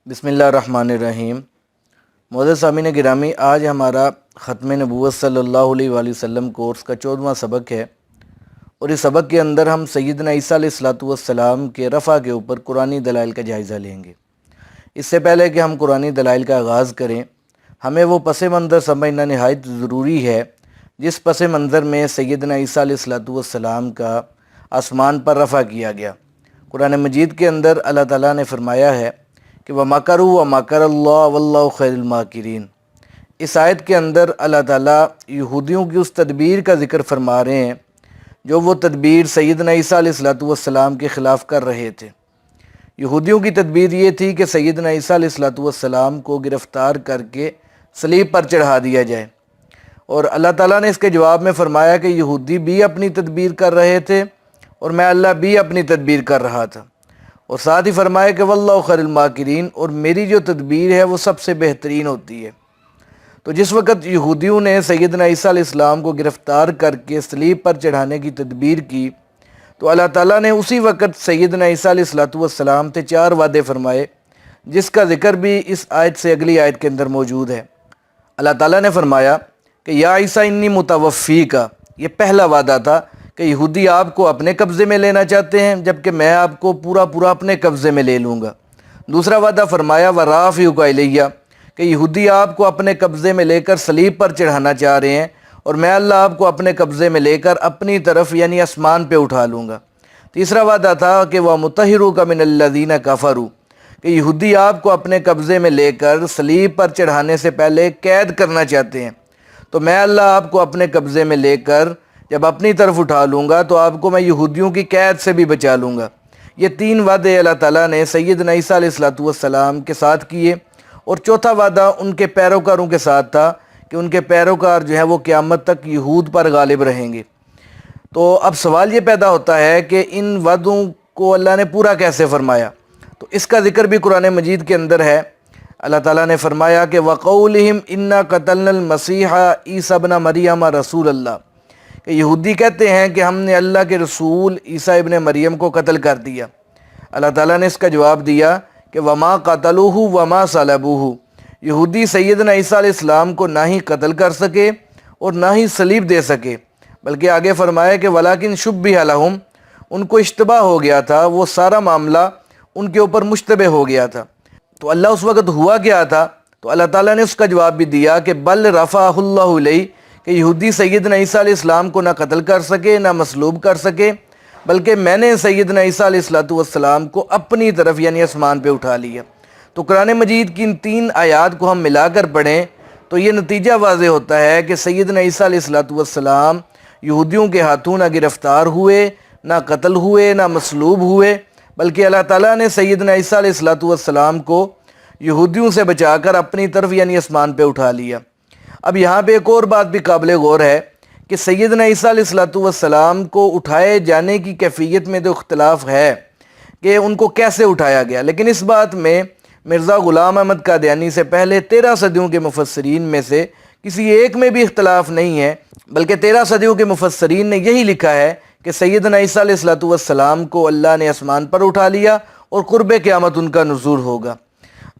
بسم اللہ الرحمن الرحیم۔ معزز سامعین گرامی، آج ہمارا ختم نبوت صلی اللہ علیہ وآلہ وسلم کورس کا 14واں سبق ہے، اور اس سبق کے اندر ہم سیدنا عیسیٰ علیہ السلام کے رفع کے اوپر قرآنی دلائل کا جائزہ لیں گے۔ اس سے پہلے کہ ہم قرآنی دلائل کا آغاز کریں، ہمیں وہ پس منظر سمجھنا نہایت ضروری ہے جس پس منظر میں سیدنا عیسیٰ علیہ السلام کا آسمان پر رفع کیا گیا۔ قرآن مجید کے اندر اللہ تعالیٰ نے فرمایا ہے کہ وَمَكَرُوا وَمَكَرَ اللَّهُ وَاللَّهُ خَيْرُ الْمَاكِرِينَ۔ اس آیت کے اندر اللہ تعالیٰ یہودیوں کی اس تدبیر کا ذکر فرما رہے ہیں جو وہ تدبیر سیدنا عیسیٰ علیہ السلام کے خلاف کر رہے تھے۔ یہودیوں کی تدبیر یہ تھی کہ سیدنا عیسیٰ علیہ السلام کو گرفتار کر کے صلیب پر چڑھا دیا جائے، اور اللہ تعالیٰ نے اس کے جواب میں فرمایا کہ یہودی بھی اپنی تدبیر کر رہے تھے اور میں اللہ بھی اپنی تدبیر کر رہا تھا، اور ساتھ ہی فرمایا کہ واللہ خیر الماکرین، اور میری جو تدبیر ہے وہ سب سے بہترین ہوتی ہے۔ تو جس وقت یہودیوں نے سیدنا عیسیٰ علیہ السلام کو گرفتار کر کے صلیب پر چڑھانے کی تدبیر کی، تو اللہ تعالیٰ نے اسی وقت سیدنا عیسیٰ علیہ السلام سے 4 وعدے فرمائے، جس کا ذکر بھی اس آیت سے اگلی آیت کے اندر موجود ہے۔ اللہ تعالیٰ نے فرمایا کہ یا عیسیٰ انی متوفیکا، یہ پہلا وعدہ تھا کہ یہودی آپ کو اپنے قبضے میں لینا چاہتے ہیں، جبکہ میں آپ کو پورا اپنے قبضے میں لے لوں گا۔ دوسرا وعدہ فرمایا ورافعک الیہ، کہ یہودی آپ کو اپنے قبضے میں لے کر صلیب پر چڑھانا چاہ رہے ہیں، اور میں اللہ آپ کو اپنے قبضے میں لے کر اپنی طرف یعنی آسمان پہ اٹھا لوں گا۔ تیسرا وعدہ تھا کہ وَمُطَہِّرُکَ مِنَ الَّذِينَ كَفَرُوا، کہ یہودی آپ کو اپنے قبضے میں لے کر صلیب پر چڑھانے سے پہلے قید کرنا چاہتے ہیں، تو میں اللہ آپ کو اپنے قبضے میں لے کر جب اپنی طرف اٹھا لوں گا تو آپ کو میں یہودیوں کی قید سے بھی بچا لوں گا۔ یہ 3 وعدے اللہ تعالیٰ نے سیدنا عیسیٰ علیہ السلام کے ساتھ کیے، اور چوتھا وعدہ ان کے پیروکاروں کے ساتھ تھا کہ ان کے پیروکار جو ہیں وہ قیامت تک یہود پر غالب رہیں گے۔ تو اب سوال یہ پیدا ہوتا ہے کہ ان وعدوں کو اللہ نے پورا کیسے فرمایا؟ تو اس کا ذکر بھی قرآن مجید کے اندر ہے۔ اللہ تعالیٰ نے فرمایا کہ وَقَوْلِهِمْ إِنَّا قَتَلْنَا الْمَسِيحَ عِيسَى ابْنَ مَرْيَمَ رَسُولَ اللَّهِ، کہ یہودی کہتے ہیں کہ ہم نے اللہ کے رسول عیسیٰ ابن مریم کو قتل کر دیا۔ اللہ تعالیٰ نے اس کا جواب دیا کہ وَمَا قَتَلُوهُ وَمَا صَلَبُوهُ، یہودی سیدنا عیسیٰ علیہ السلام کو نہ ہی قتل کر سکے اور نہ ہی صلیب دے سکے، بلکہ آگے فرمایا کہ وَلَكِنْ شُبِّهَ لَهُمْ، ان کو اشتباہ ہو گیا تھا، وہ سارا معاملہ ان کے اوپر مشتبہ ہو گیا تھا۔ تو اللہ اس وقت ہوا کیا تھا؟ تو اللہ تعالیٰ نے اس کا جواب بھی دیا کہ بل رفعہ اللہ الیہ، کہ یہودی سیدنا عیسیٰ علیہ السلام کو نہ قتل کر سکے نہ مصلوب کر سکے، بلکہ میں نے سیدنا عیسیٰ علیہ السلام کو اپنی طرف یعنی آسمان پہ اٹھا لیا۔ تو قرآن مجید کی ان 3 آیات کو ہم ملا کر پڑھیں تو یہ نتیجہ واضح ہوتا ہے کہ سیدنا عیسیٰ علیہ السلام یہودیوں کے ہاتھوں نہ گرفتار ہوئے، نہ قتل ہوئے، نہ مصلوب ہوئے، بلکہ اللہ تعالیٰ نے سیدنا عیسیٰ علیہ السلام کو یہودیوں سے بچا کر اپنی طرف یعنی آسمان پہ اٹھا لیا۔ اب یہاں پہ ایک اور بات بھی قابل غور ہے کہ سیدنا عیسیٰ علیہ السلام کو اٹھائے جانے کی کیفیت میں تو اختلاف ہے کہ ان کو کیسے اٹھایا گیا، لیکن اس بات میں مرزا غلام احمد قادیانی سے پہلے 13 صدیوں کے مفسرین میں سے کسی ایک میں بھی اختلاف نہیں ہے، بلکہ 13 صدیوں کے مفسرین نے یہی لکھا ہے کہ سیدنا عیسیٰ علیہ السلام کو اللہ نے آسمان پر اٹھا لیا اور قرب قیامت ان کا نزول ہوگا۔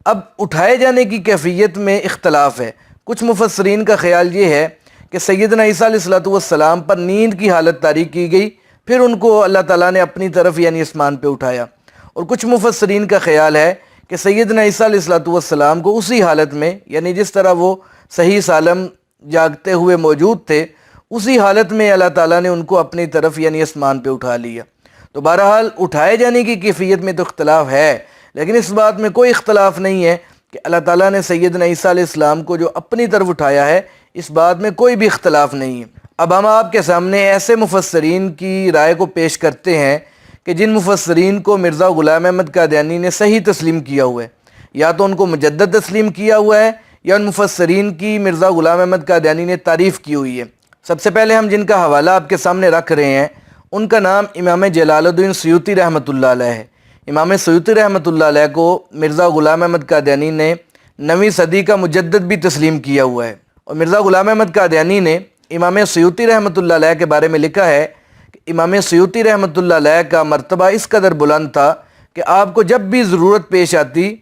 اب اٹھائے جانے کی کیفیت میں اختلاف ہے۔ کچھ مفسرین کا خیال یہ ہے کہ سیدنا عیسیٰ علیہ السلام پر نیند کی حالت طاری کی گئی، پھر ان کو اللہ تعالیٰ نے اپنی طرف یعنی آسمان پہ اٹھایا، اور کچھ مفسرین کا خیال ہے کہ سیدنا عیسیٰ علیہ السلام کو اسی حالت میں یعنی جس طرح وہ صحیح سالم جاگتے ہوئے موجود تھے اسی حالت میں اللہ تعالیٰ نے ان کو اپنی طرف یعنی آسمان پہ اٹھا لیا۔ تو بہرحال اٹھائے جانے کی کیفیت میں تو اختلاف ہے، لیکن اس بات میں کوئی اختلاف نہیں ہے کہ اللہ تعالیٰ نے سیدنا عیسیٰ علیہ السلام کو جو اپنی طرف اٹھایا ہے، اس بات میں کوئی بھی اختلاف نہیں ہے۔ اب ہم آپ کے سامنے ایسے مفسرین کی رائے کو پیش کرتے ہیں کہ جن مفسرین کو مرزا غلام احمد قادیانی نے صحیح تسلیم کیا ہوا ہے، یا تو ان کو مجدد تسلیم کیا ہوا ہے یا ان مفسرین کی مرزا غلام احمد قادیانی نے تعریف کی ہوئی ہے۔ سب سے پہلے ہم جن کا حوالہ آپ کے سامنے رکھ رہے ہیں ان کا نام امام جلال الدین سیوطی رحمۃ اللہ علیہ ہے۔ امام سیوطی رحمۃ اللہ علیہ کو مرزا غلام احمد قادیانی نے 9ویں صدی کا مجدد بھی تسلیم کیا ہوا ہے، اور مرزا غلام احمد قادیانی نے امام سیوطی رحمۃ اللہ علیہ کے بارے میں لکھا ہے کہ امام سیوطی رحمۃ اللہ علیہ کا مرتبہ اس قدر بلند تھا کہ آپ کو جب بھی ضرورت پیش آتی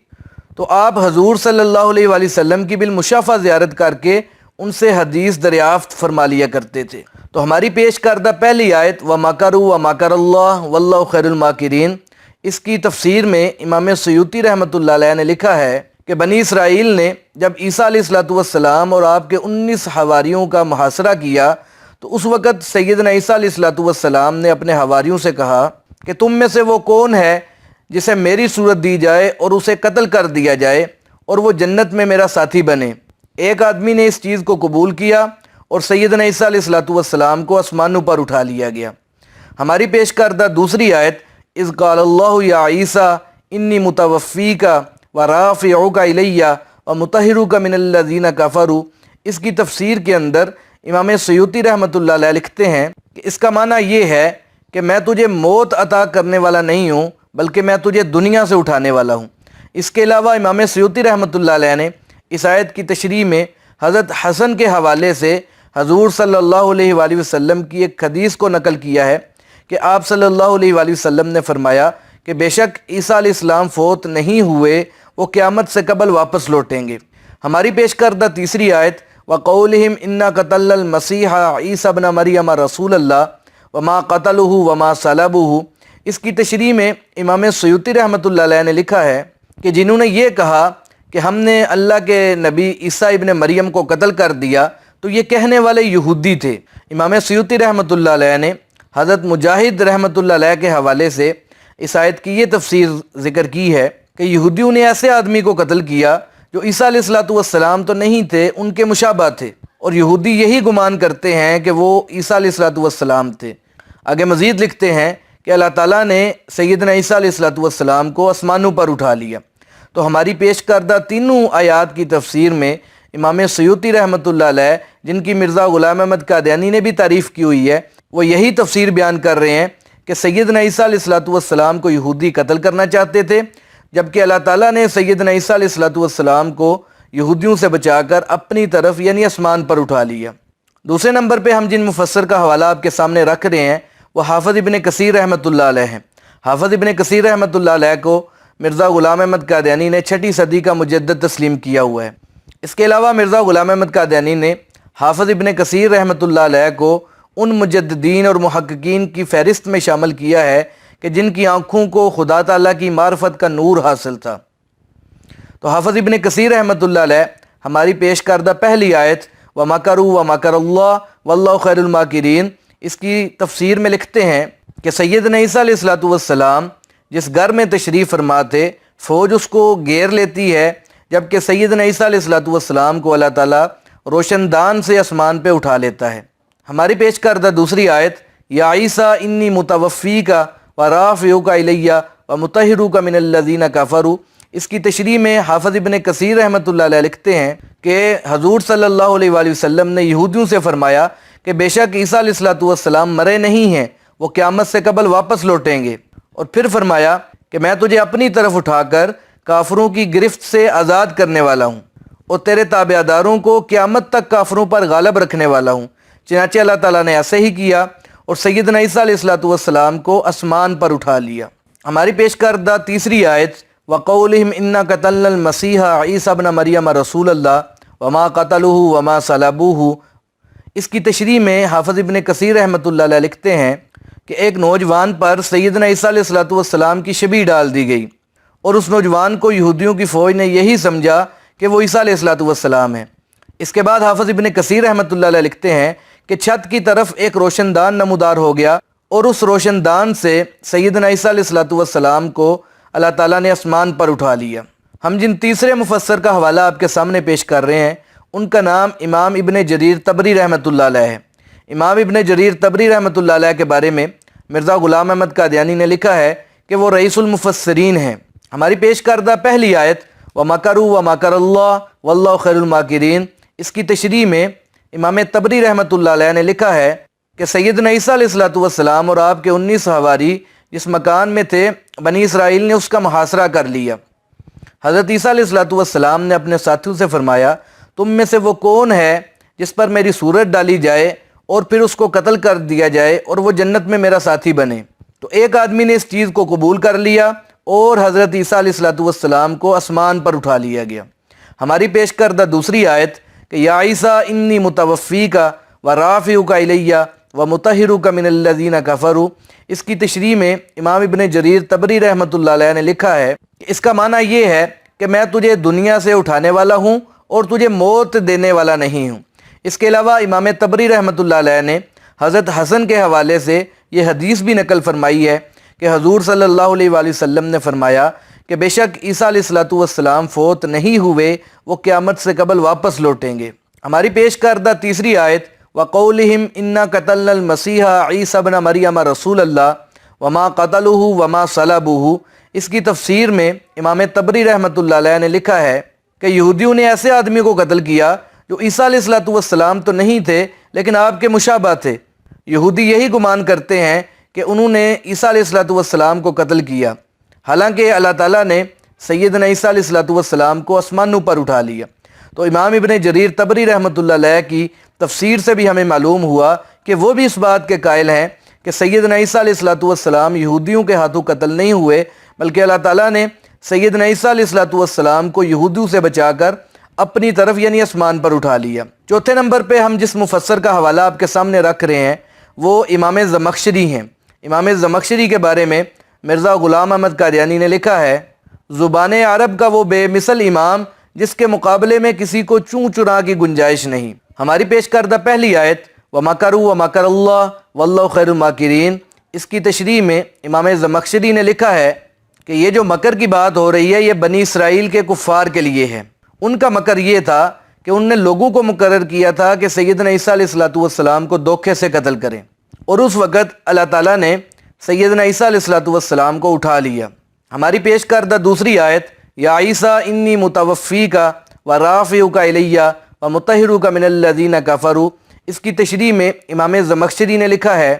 تو آپ حضور صلی اللہ علیہ وآلہ وسلم کی بالمشافہ زیارت کر کے ان سے حدیث دریافت فرما لیا کرتے تھے۔ تو ہماری پیش کردہ پہلی آیت وَمَكَرُوا وَمَكَرَ اللَّهُ وَاللَّهُ خَيْرُ الْمَاكِرِينَ، اس کی تفسیر میں امام سیوطی رحمۃ اللہ علیہ نے لکھا ہے کہ بنی اسرائیل نے جب عیسیٰ علیہ السلام اور آپ کے 19 حواریوں کا محاصرہ کیا تو اس وقت سیدنا عیسیٰ علیہ السلام نے اپنے حواریوں سے کہا کہ تم میں سے وہ کون ہے جسے میری صورت دی جائے اور اسے قتل کر دیا جائے اور وہ جنت میں میرا ساتھی بنے۔ ایک آدمی نے اس چیز کو قبول کیا اور سیدنا عیسیٰ علیہ السلام کو آسمانوں پر اٹھا لیا گیا۔ ہماری پیش کردہ دوسری آیت اذ قال اللہ یا عیسیٰ انی متوفیک ورافعک الی ومطہرک من الذین کفروا، اس کی تفسیر کے اندر امام سیوطی رحمۃ اللہ علیہ لکھتے ہیں کہ اس کا معنی یہ ہے کہ میں تجھے موت عطا کرنے والا نہیں ہوں بلکہ میں تجھے دنیا سے اٹھانے والا ہوں۔ اس کے علاوہ امام سیوطی رحمۃ اللہ علیہ نے اس آیت کی تشریح میں حضرت حسن کے حوالے سے حضور صلی اللہ علیہ وآلہ وسلم کی ایک حدیث کو نقل کیا ہے کہ آپ صلی اللہ علیہ وآلہ وسلم نے فرمایا کہ بے شک عیسیٰ علیہ السلام فوت نہیں ہوئے، وہ قیامت سے قبل واپس لوٹیں گے۔ ہماری پیش کردہ تیسری آیت وَقَوْلِهِمْ إِنَّا قَتَلْنَا الْمَسِيحَ عِيسَى ابْنَ مَرْيَمَ رَسُولَ اللَّهِ وَمَا قَتَلُوهُ وَمَا صَلَبُوهُ، اس کی تشریح میں امام سیوطی رحمۃ اللہ علیہ نے لکھا ہے کہ جنہوں نے یہ کہا کہ ہم نے اللہ کے نبی عیسیٰ ابن مریم کو قتل کر دیا تو یہ کہنے والے یہودی تھے۔ امام سیوطی رحمۃ اللہ علیہ نے حضرت مجاہد رحمۃ اللہ علیہ کے حوالے سے اس آیت کی یہ تفسیر ذکر کی ہے کہ یہودیوں نے ایسے آدمی کو قتل کیا جو عیسیٰ علیہ السلام تو نہیں تھے، ان کے مشابہ تھے، اور یہودی یہی گمان کرتے ہیں کہ وہ عیسیٰ علیہ السلام تھے۔ آگے مزید لکھتے ہیں کہ اللہ تعالیٰ نے سیدنا عیسیٰ علیہ السلام کو آسمانوں پر اٹھا لیا۔ تو ہماری پیش کردہ تینوں آیات کی تفسیر میں امام سیوطی رحمۃ اللہ علیہ، جن کی مرزا غلام احمد قادیانی نے بھی تعریف کی ہوئی ہے، وہ یہی تفسیر بیان کر رہے ہیں کہ سیدنا عیسیٰ علیہ السلام کو یہودی قتل کرنا چاہتے تھے، جبکہ اللہ تعالیٰ نے سیدنا عیسیٰ علیہ السلام کو یہودیوں سے بچا کر اپنی طرف یعنی آسمان پر اٹھا لیا۔ دوسرے نمبر پہ ہم جن مفسر کا حوالہ آپ کے سامنے رکھ رہے ہیں وہ حافظ ابن کثیر رحمۃ اللہ علیہ ہیں۔ حافظ ابن کثیر رحمۃ اللہ علیہ کو مرزا غلام احمد قادیانی نے 6 صدی کا مجدد تسلیم کیا ہوا ہے۔ اس کے علاوہ مرزا غلام احمد قادیانی نے حافظ ابن کثیر رحمۃ اللہ علیہ کو ان مجددین اور محققین کی فہرست میں شامل کیا ہے کہ جن کی آنکھوں کو خدا تعالیٰ کی معرفت کا نور حاصل تھا۔ تو حافظ ابن کثیر رحمۃ اللہ علیہ ہماری پیش کردہ پہلی آیت وَمَكَرُوا وَمَكَرَ اللَّهُ وَاللَّهُ خَيْرُ الْمَاكِرِينَ، اس کی تفسیر میں لکھتے ہیں کہ سیدنا عیسیٰ علیہ السلام جس گھر میں تشریف فرما تھے، فوج اس کو گھیر لیتی ہے، جبکہ سیدنا عیسیٰ علیہ السلام کو اللہ تعالیٰ روشن دان سے آسمان پہ اٹھا لیتا ہے۔ ہماری پیش کردہ دوسری آیت یا عیسیٰ انی متوفیک ورافعک الی ومطہرک من الذین کفروا، اس کی تشریح میں حافظ ابن کثیر رحمۃ اللہ علیہ لکھتے ہیں کہ حضور صلی اللہ علیہ وآلہ وسلم نے یہودیوں سے فرمایا کہ بے شک عیسیٰ علیہ السلام مرے نہیں ہیں، وہ قیامت سے قبل واپس لوٹیں گے، اور پھر فرمایا کہ میں تجھے اپنی طرف اٹھا کر کافروں کی گرفت سے آزاد کرنے والا ہوں اور تیرے تابع داروں کو قیامت تک کافروں پر غالب رکھنے والا ہوں۔ چنانچہ اللہ تعالیٰ نے ایسے ہی کیا اور سیدنا عیسیٰ علیہ السلام کو آسمان پر اٹھا لیا۔ ہماری پیش کردہ تیسری آیت وَقَوْلِهِمْ إِنَّا قَتَلْنَا الْمَسِيحَ عِيسَى ابْنَ مَرْيَمَ رَسُولَ اللَّهِ وَمَا قَتَلُوهُ وَمَا صَلَبُوهُ، اس کی تشریح میں حافظ ابن کثیر رحمۃ اللہ علیہ لکھتے ہیں کہ ایک نوجوان پر سیدنا عیسیٰ علیہ السلام کی شبیہ ڈال دی گئی اور اس نوجوان کو یہودیوں کی فوج نے یہی سمجھا کہ وہ عیسیٰ علیہ السلام ہے۔ اس کے بعد حافظ ابن کثیر رحمۃ اللہ علیہ لکھتے ہیں کہ چھت کی طرف ایک روشن دان نمودار ہو گیا اور اس روشن دان سے سیدنا عیسیٰ علیہ السلام کو اللہ تعالیٰ نے آسمان پر اٹھا لیا۔ ہم جن تیسرے مفسر کا حوالہ آپ کے سامنے پیش کر رہے ہیں ان کا نام امام ابن جریر طبری رحمۃ اللہ علیہ ہے۔ امام ابن جریر طبری رحمۃ اللہ علیہ کے بارے میں مرزا غلام احمد قادیانی نے لکھا ہے کہ وہ رئیس المفسرین ہیں۔ ہماری پیش کردہ پہلی آیت وَمَكَرُوا وَمَكَرَ اللَّهُ وَاللَّهُ خَيْرُ الْمَاكِرِينَ، اس کی تشریح میں امام طبری رحمۃ اللہ علیہ نے لکھا ہے کہ سیدنا عیسیٰ علیہ السلام اور آپ کے 19 حواری جس مکان میں تھے بنی اسرائیل نے اس کا محاصرہ کر لیا۔ حضرت عیسیٰ علیہ السلام نے اپنے ساتھیوں سے فرمایا تم میں سے وہ کون ہے جس پر میری صورت ڈالی جائے اور پھر اس کو قتل کر دیا جائے اور وہ جنت میں میرا ساتھی بنے؟ تو ایک آدمی نے اس چیز کو قبول کر لیا اور حضرت عیسیٰ علیہ السلام کو آسمان پر اٹھا لیا گیا۔ ہماری پیش کردہ دوسری آیت کہ یا عیسیٰ انی متوفیک و رافعک الیہ و مطہرک من الذین کفروا، اس کی تشریح میں امام ابن جریر طبری رحمۃ اللہ علیہ نے لکھا ہے کہ اس کا معنی یہ ہے کہ میں تجھے دنیا سے اٹھانے والا ہوں اور تجھے موت دینے والا نہیں ہوں۔ اس کے علاوہ امام طبری رحمۃ اللہ علیہ نے حضرت حسن کے حوالے سے یہ حدیث بھی نقل فرمائی ہے کہ حضور صلی اللہ علیہ وآلہ وسلم نے فرمایا کہ بے شک عیسیٰ علیہ السلام فوت نہیں ہوئے، وہ قیامت سے قبل واپس لوٹیں گے۔ ہماری پیش کردہ تیسری آیت وَقَوْلِهِمْ إِنَّا قَتَلْنَا الْمَسِيحَ عِيسَى ابْنَ مَرْيَمَ رَسُولَ اللَّهِ وَمَا قَتَلُوهُ وَمَا صَلَبُوهُ، اس کی تفسیر میں امام طبری رحمۃ اللہ علیہ نے لکھا ہے کہ یہودیوں نے ایسے آدمی کو قتل کیا جو عیسیٰ علیہ السلام تو نہیں تھے لیکن آپ کے مشابہ تھے۔ یہودی یہی گمان کرتے ہیں کہ انہوں نے عیسیٰ علیہ السلام کو قتل کیا، حالانکہ اللہ تعالیٰ نے سیدنا عیسیٰ علیہ السلام کو آسمانوں پر اٹھا لیا۔ تو امام ابن جریر طبری رحمۃ اللہ علیہ کی تفسیر سے بھی ہمیں معلوم ہوا کہ وہ بھی اس بات کے قائل ہیں کہ سیدنا عیسیٰ علیہ السلام یہودیوں کے ہاتھوں قتل نہیں ہوئے، بلکہ اللہ تعالیٰ نے سیدنا عیسیٰ علیہ السلام کو یہودیوں سے بچا کر اپنی طرف یعنی آسمان پر اٹھا لیا۔ چوتھے نمبر پہ ہم جس مفسر کا حوالہ آپ کے سامنے رکھ رہے ہیں وہ امام زمخشری ہیں۔ امام زمخشری کے بارے میں مرزا غلام احمد قادیانی نے لکھا ہے زبان عرب کا وہ بے مثل امام جس کے مقابلے میں کسی کو چوں چرا کی گنجائش نہیں۔ ہماری پیش کردہ پہلی آیت وَمَكَرُوا وَمَكَرَ اللَّهُ وَاللَّهُ خَيْرُ الْمَاكِرِينَ، اس کی تشریح میں امام زمخشری نے لکھا ہے کہ یہ جو مکر کی بات ہو رہی ہے یہ بنی اسرائیل کے کفار کے لیے ہے۔ ان کا مکر یہ تھا کہ ان نے لوگوں کو مقرر کیا تھا کہ سیدنا عیسیٰ علیہ السلام کو دھوکے سے قتل کریں، اور اس وقت اللہ تعالیٰ نے سیدنا عیسیٰ علیہ السلام کو اٹھا لیا۔ ہماری پیش کردہ دوسری آیت یا عیسیٰ انی متوفیک و رافعک الیہ و مطہرک من الذین کفروا، اس کی تشریح میں امام زمخشری نے لکھا ہے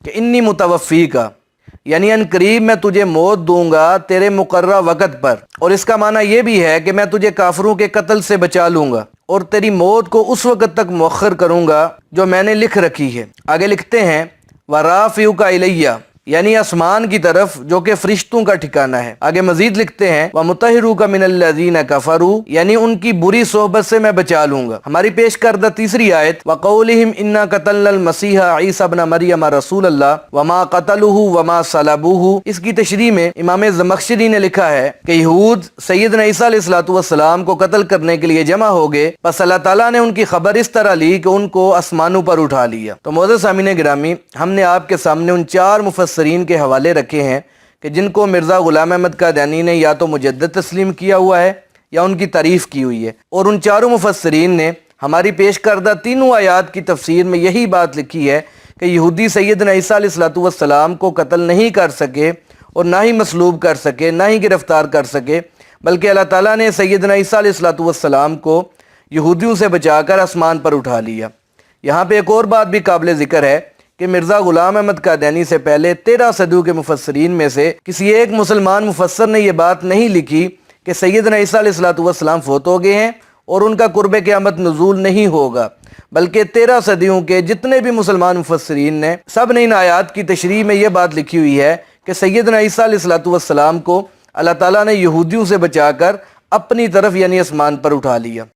کہ انی متوفیک یعنی ان قریب میں تجھے موت دوں گا تیرے مقررہ وقت پر، اور اس کا معنی یہ بھی ہے کہ میں تجھے کافروں کے قتل سے بچا لوں گا اور تیری موت کو اس وقت تک مؤخر کروں گا جو میں نے لکھ رکھی ہے۔ آگے لکھتے ہیں وَرَافِعُكَ إِلَيَّ یعنی آسمان کی طرف جو کہ فرشتوں کا ٹھکانہ ہے۔ آگے مزید لکھتے ہیں وَمُطَهِّرُكَ مِنَ الَّذِينَ كَفَرُوا یعنی ان کی بری صحبت سے میں بچا لوں گا۔ ہماری پیش کردہ تیسری آیت وَقَوْلِهِمْ إِنَّا قَتَلْنَا الْمَسِيحَ عِيسَى ابْنَ مَرْيَمَ رَسُولَ اللَّهِ وَمَا قَتَلُوهُ وَمَا صَلَبُوهُ، اس کی تشریح میں امام زمخشری نے لکھا ہے کہ یہود سیدنا عیسیٰ علیہ السلام کو قتل کرنے کے لیے جمع ہو گئے، پس اللہ تعالیٰ نے ان کی خبر اس طرح لی کہ ان کو آسمانوں پر اٹھا لیا۔ تو معزز سامعین گرامی، ہم نے آپ کے سامنے ان چار مفسرین کے حوالے رکھے ہیں کہ جن کو مرزا غلام احمد قادیانی نے یا تو مجدد تسلیم کیا ہوا ہے یا ان کی تعریف کی ہوئی ہے، اور ان چاروں مفسرین نے ہماری پیش کردہ تینوں آیات کی تفسیر میں یہی بات لکھی ہے کہ یہودی سیدنا عیسیٰ علیہ السلام کو قتل نہیں کر سکے اور نہ ہی مصلوب کر سکے، نہ ہی گرفتار کر سکے، بلکہ اللہ تعالیٰ نے سیدنا عیسیٰ علیہ السلام کو یہودیوں سے بچا کر آسمان پر اٹھا لیا۔ یہاں پہ ایک اور بات بھی قابل ذکر ہے کہ مرزا غلام احمد قادیانی سے پہلے 13 صدیوں کے مفسرین میں سے کسی ایک مسلمان مفسر نے یہ بات نہیں لکھی کہ سیدنا عیسیٰ علیہ السلام فوت ہو گئے ہیں اور ان کا قرب قیامت نزول نہیں ہوگا، بلکہ 13 صدیوں کے جتنے بھی مسلمان مفسرین نے سب نے ان آیات کی تشریح میں یہ بات لکھی ہوئی ہے کہ سیدنا عیسیٰ علیہ السلام کو اللہ تعالیٰ نے یہودیوں سے بچا کر اپنی طرف یعنی آسمان پر اٹھا لیا۔